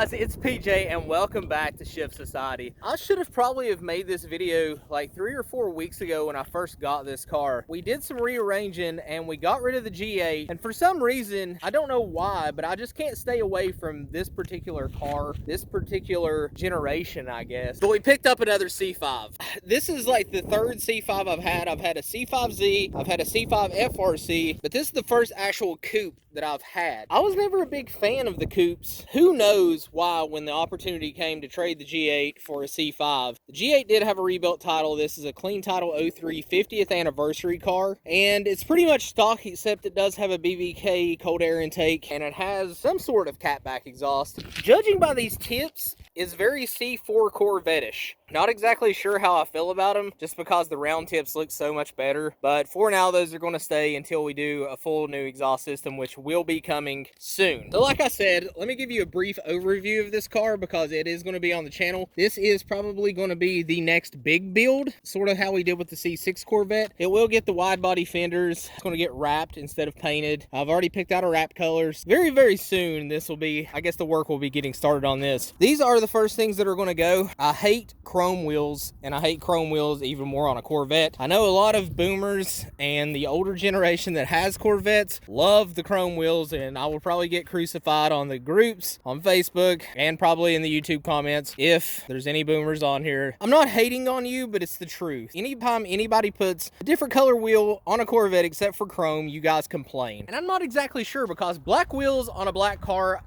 guys, it's PJ and welcome back to Shift Society. I should have probably made this video like 3 or 4 weeks ago when I first got this car. We did some rearranging and we got rid of the G8, and for some reason, I don't know why, but I just can't stay away from this particular car, this particular generation, I guess. But we picked up another C5. This is like the third C5 I've had. I've had a C5Z, I've had a C5 FRC, but this is the first actual coupe that I've had. I was never a big fan of the coupes. Who knows why when the opportunity came to trade the G8 for a C5. The G8 did have a rebuilt title. This is a clean title 03 50th anniversary car, and it's pretty much stock except it does have a BBK cold air intake and it has some sort of catback exhaust. Judging by these tips, is very C4 Corvette-ish. Not exactly sure how I feel about them, just because the round tips look so much better. But for now, those are going to stay until we do a full new exhaust system, which will be coming soon. So like I said, let me give you a brief overview of this car because it is going to be on the channel. This is probably going to be the next big build, sort of how we did with the C6 Corvette. It will get the wide body fenders. It's going to get wrapped instead of painted. I've already picked out a wrap colors. Very, very soon, this will be, I guess the work will be getting started on this. These are the first things that are going to go. I hate chrome wheels, and I hate chrome wheels even more on a Corvette. I know a lot of boomers and the older generation that has Corvettes love the chrome wheels, and I will probably get crucified on the groups on Facebook and probably in the YouTube comments if there's any boomers on here. I'm not hating on you, but it's the truth. Anytime anybody puts a different color wheel on a Corvette except for chrome, you guys complain. And I'm not exactly sure because black wheels on a black car,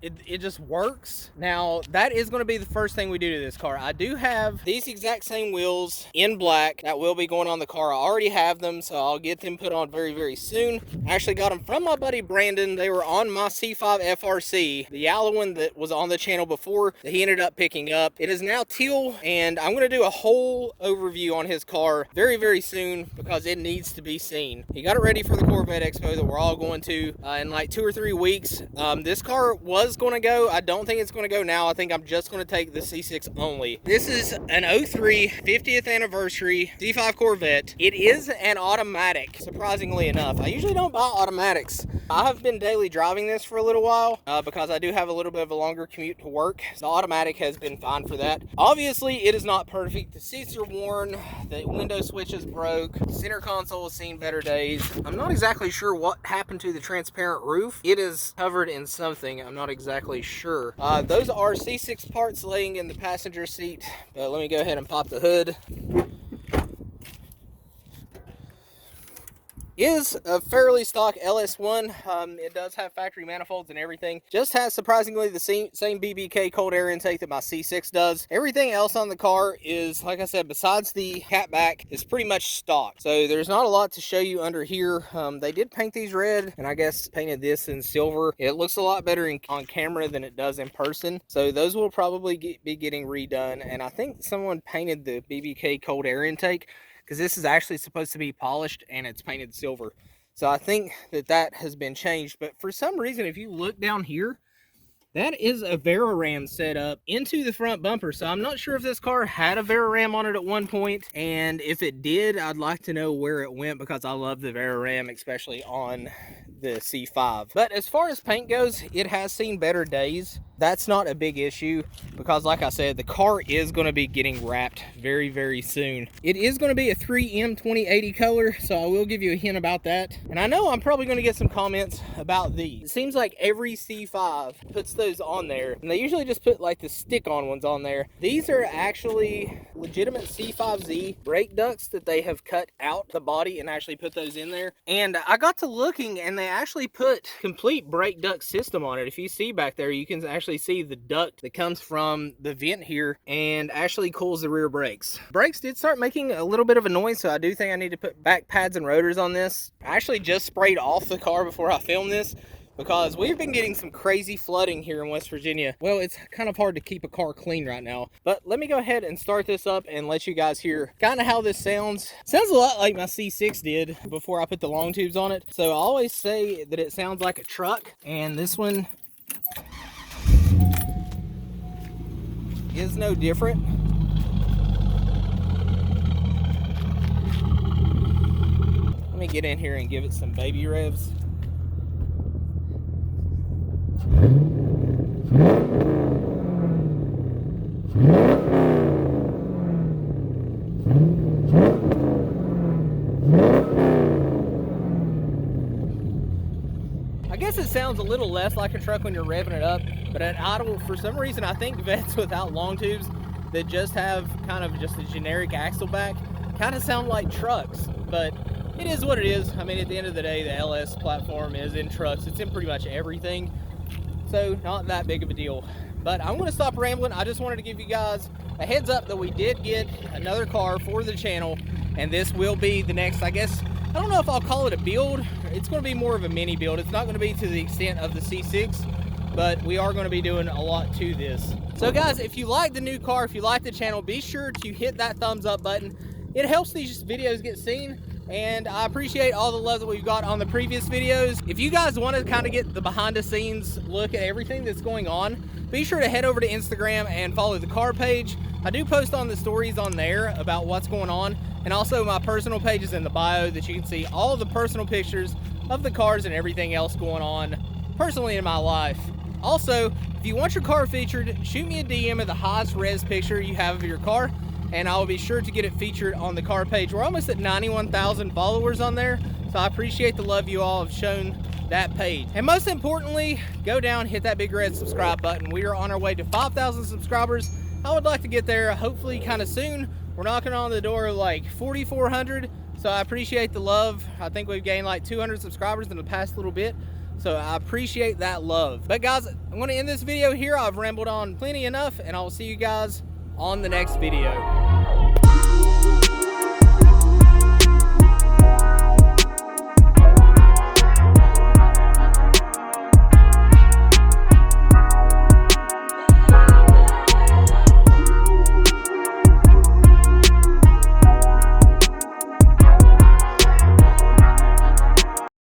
it just works. Now, that is going to be the first thing we do to this car. I do have these exact same wheels in black that will be going on the car. I already have them, so I'll get them put on very, very soon. I actually got them from my buddy Brandon. They were on my C5 FRC, the yellow one that was on the channel before that he ended up picking up. It is now teal, and I'm going to do a whole overview on his car very, very soon because it needs to be seen. He got it ready for the Corvette Expo that we're all going to in like 2 or 3 weeks. This car was going to go. I don't think it's going to go now. I think I'm just going to take the C6 only. This is an 03 50th anniversary C5 Corvette. It is an automatic, surprisingly enough. I usually don't buy automatics. I have been daily driving this for a little while because I do have a little bit of a longer commute to work. The automatic has been fine for that. Obviously, it is not perfect. The seats are worn, the window switches broke, center console has seen better days. I'm not exactly sure what happened to the transparent roof. It is covered in something. I'm not exactly sure. Those are C6 parts laying in the passenger seat, but let me go ahead and pop the hood. Is a fairly stock LS1. It does have factory manifolds and everything. Just has surprisingly the same BBK cold air intake that my C6 does. Everything else on the car is, like I said, besides the catback, is pretty much stock. So there's not a lot to show you under here. They did paint these red, and I guess painted this in silver. It looks a lot better on camera than it does in person. So those will probably be getting redone. And I think someone painted the BBK cold air intake, because this is actually supposed to be polished and it's painted silver. So I think that has been changed. But for some reason, if you look down here, that is a Veraram set up into the front bumper. So I'm not sure if this car had a Veraram on it at one point. And if it did, I'd like to know where it went because I love the Veraram, especially on the C5. But as far as paint goes, it has seen better days. That's not a big issue because, like I said, the car is going to be getting wrapped very, very soon. It is going to be a 3M 2080 color, so I will give you a hint about that. And I know I'm probably going to get some comments about these. It seems like every C5 puts those on there, and they usually just put like the stick-on ones on there. These are actually legitimate C5Z brake ducts that they have cut out the body and actually put those in there. And I got to looking, and they actually put complete brake duct system on it. If you see back there, you can actually see the duct that comes from the vent here and actually cools the rear brakes. Brakes did start making a little bit of a noise, so I do think I need to put back pads and rotors on this. I actually just sprayed off the car before I filmed this because we've been getting some crazy flooding here in West Virginia. Well, it's kind of hard to keep a car clean right now, but let me go ahead and start this up and let you guys hear kind of how this sounds. Sounds a lot like my C6 did before I put the long tubes on it. So I always say that it sounds like a truck, and this one is no different. Let me get in here and give it some baby revs. guess it sounds a little less like a truck when you're revving it up, but at idle, for some reason, I think Vettes without long tubes that just have kind of just a generic axle back kind of sound like trucks, but it is what it is. I mean, at the end of the day, the LS platform is in trucks. It's in pretty much everything, so not that big of a deal. But I'm going to stop rambling. I just wanted to give you guys a heads up that we did get another car for the channel, and this will be the next, I guess, I don't know if I'll call it a build. It's going to be more of a mini build. It's not going to be to the extent of the C6, but we are going to be doing a lot to this. So guys, if you like the new car, if you like the channel, be sure to hit that thumbs up button. It helps these videos get seen, and I appreciate all the love that we've got on the previous videos. If you guys want to kind of get the behind the scenes look at everything that's going on, be sure to head over to Instagram and follow the car page. I do post on the stories on there about what's going on, and also my personal page is in the bio that you can see all the personal pictures of the cars and everything else going on personally in my life. Also, if you want your car featured, shoot me a DM of the highest res picture you have of your car, and I will be sure to get it featured on the car page. We're almost at 91,000 followers on there, so I appreciate the love you all have shown that page. And most importantly, go down, hit that big red subscribe button. We are on our way to 5,000 subscribers. I would like to get there hopefully kind of soon. We're knocking on the door of like 4,400, so I appreciate the love. I think we've gained like 200 subscribers in the past little bit, so I appreciate that love. But guys, I'm going to end this video here. I've rambled on plenty enough, and I'll see you guys on the next video.